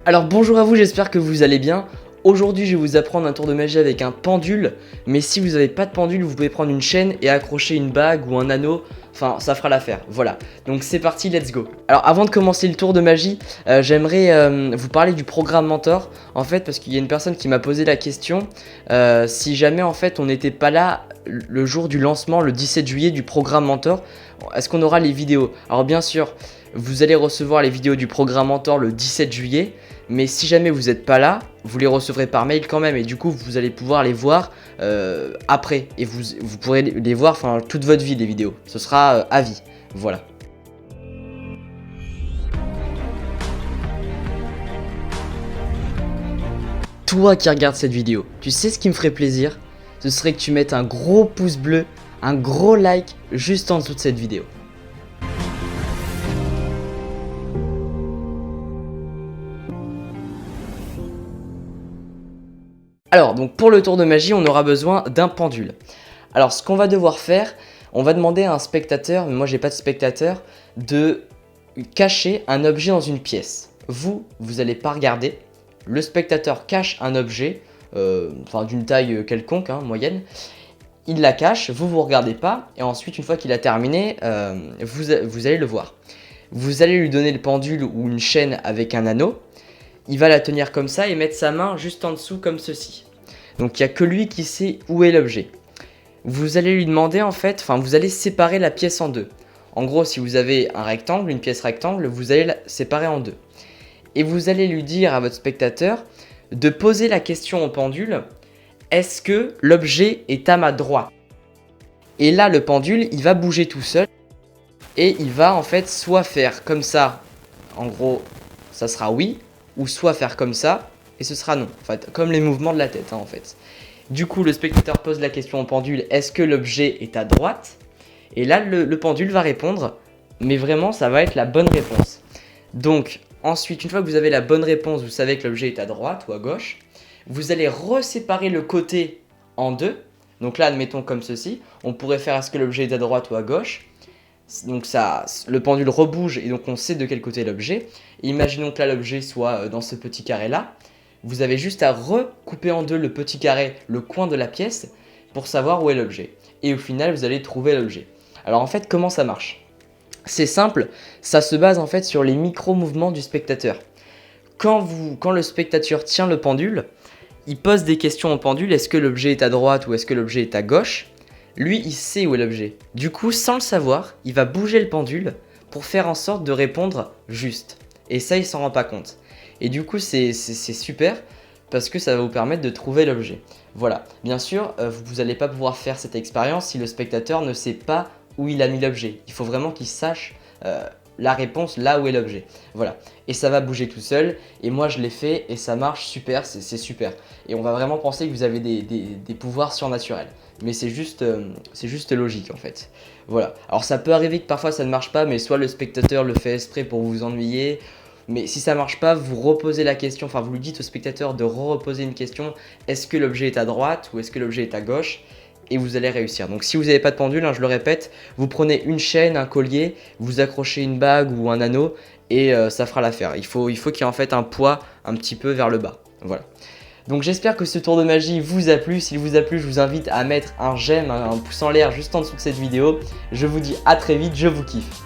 Alors bonjour à vous, j'espère que vous allez bien. Aujourd'hui je vais vous apprendre un tour de magie avec un pendule. Mais si vous n'avez pas de pendule, vous pouvez prendre une chaîne et accrocher une bague ou un anneau. Enfin ça fera l'affaire, voilà. Donc c'est parti, let's go. Alors avant de commencer le tour de magie, j'aimerais vous parler du programme Mentor. En fait parce qu'il y a une personne qui m'a posé la question si jamais en fait on n'était pas là le jour du lancement, le 17 juillet du programme Mentor, est-ce qu'on aura les vidéos? Alors bien sûr, vous allez recevoir les vidéos du programme Mentor le 17 juillet. Mais si jamais vous n'êtes pas là, vous les recevrez par mail quand même. Et du coup, vous allez pouvoir les voir après. Et vous pourrez les voir toute votre vie, les vidéos. Ce sera à vie. Voilà. Toi qui regardes cette vidéo, tu sais ce qui me ferait plaisir? Ce serait que tu mettes un gros pouce bleu, un gros like juste en dessous de cette vidéo. Alors, donc pour le tour de magie, on aura besoin d'un pendule. Alors, ce qu'on va devoir faire, on va demander à un spectateur, mais moi j'ai pas de spectateur, de cacher un objet dans une pièce. Vous n'allez pas regarder. Le spectateur cache un objet, d'une taille quelconque, moyenne. Il la cache, vous regardez pas, et ensuite, une fois qu'il a terminé, vous allez le voir. Vous allez lui donner le pendule ou une chaîne avec un anneau. Il va la tenir comme ça et mettre sa main juste en dessous comme ceci. Donc il n'y a que lui qui sait où est l'objet. Vous allez lui demander vous allez séparer la pièce en deux. En gros, si vous avez un rectangle, une pièce rectangle, vous allez la séparer en deux. Et vous allez lui dire à votre spectateur de poser la question au pendule, est-ce que l'objet est à ma droite? Et là, le pendule, il va bouger tout seul et il va soit faire comme ça, en gros, ça sera oui, ou soit faire comme ça, et ce sera non. Comme les mouvements de la tête, en fait. Du coup, le spectateur pose la question au pendule, est-ce que l'objet est à droite? Et là, le pendule va répondre, mais vraiment, ça va être la bonne réponse. Donc, ensuite, une fois que vous avez la bonne réponse, vous savez que l'objet est à droite ou à gauche, vous allez reséparer le côté en deux. Donc là, admettons comme ceci, on pourrait faire est-ce que l'objet est à droite ou à gauche. Donc le pendule rebouge et donc on sait de quel côté est l'objet. Imaginons que là l'objet soit dans ce petit carré là. Vous avez juste à recouper en deux le petit carré, le coin de la pièce pour savoir où est l'objet. Et au final vous allez trouver l'objet. Alors en fait comment ça marche? C'est simple, ça se base en fait sur les micro-mouvements du spectateur. Quand le spectateur tient le pendule, il pose des questions au pendule, est-ce que l'objet est à droite ou est-ce que l'objet est à gauche? Lui, il sait où est l'objet. Du coup, sans le savoir, il va bouger le pendule pour faire en sorte de répondre juste. Et ça, il s'en rend pas compte. Et du coup, c'est super parce que ça va vous permettre de trouver l'objet. Voilà. Bien sûr, vous n'allez pas pouvoir faire cette expérience si le spectateur ne sait pas où il a mis l'objet. Il faut vraiment qu'il sache la réponse là où est l'objet. Voilà. Et ça va bouger tout seul. Et moi, je l'ai fait et ça marche super. C'est super. Et on va vraiment penser que vous avez des pouvoirs surnaturels. Mais c'est juste logique en fait. Voilà. Alors ça peut arriver que parfois ça ne marche pas, mais soit le spectateur le fait exprès pour vous ennuyer. Mais si ça marche pas, vous reposez la question, vous lui dites au spectateur de reposer une question. Est-ce que l'objet est à droite ou est-ce que l'objet est à gauche? Et vous allez réussir. Donc si vous n'avez pas de pendule, je le répète, vous prenez une chaîne, un collier, vous accrochez une bague ou un anneau et ça fera l'affaire. Il faut qu'il y ait en fait un poids un petit peu vers le bas. Voilà. Donc j'espère que ce tour de magie vous a plu. S'il vous a plu, je vous invite à mettre un j'aime, un pouce en l'air juste en dessous de cette vidéo. Je vous dis à très vite, je vous kiffe.